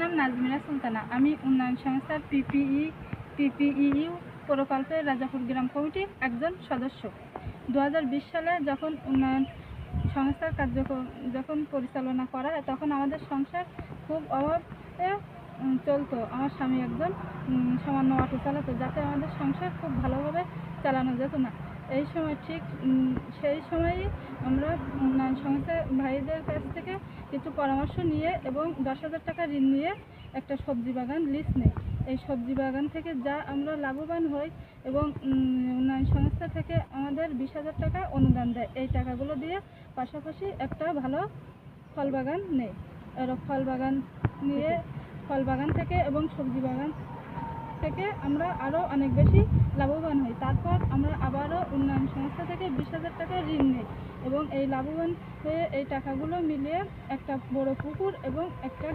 নাম নাজমিরা সুলতানা। আমি উন্নয়ন সংস্থার পিপিইউ প্রকল্পের রাজাপুর গ্রাম কমিটির একজন সদস্য। 2020 সালে যখন উন্নয়ন সংস্থার কার্যক্রম পরিচালনা করা হয়, তখন আমাদের সংসার খুব অভাবে চলতো। আমার স্বামী একজন সামান্য অটো চালাতো, যাতে আমাদের সংসার খুব ভালোভাবে চালানো যেত না। এই সময় সেই সময়ই আমরা উন্নয়ন সংস্থার ভাইদের কাছ থেকে কিছু পরামর্শ নিয়ে এবং 10,000 টাকা ঋণ নিয়ে একটা সবজি বাগান লিজ নেই। এই সবজি বাগান থেকে যা আমরা লাভবান হই এবং উন্নয়ন সংস্থা থেকে আমাদের 20,000 টাকা অনুদান দেয়। এই টাকাগুলো দিয়ে পাশাপাশি একটা ভালো ফল বাগান নেই। ফল বাগান থেকে এবং সবজি বাগান থেকে আমরা আরও অনেক বেশি লাভবান হই। তারপর আমরা আবারও উন্নয়ন সংস্থা থেকে 20,000 টাকা ঋণ নিই এবং এই লাভবান হয়ে এই টাকাগুলো মিলিয়ে একটা বড় পুকুর এবং একটা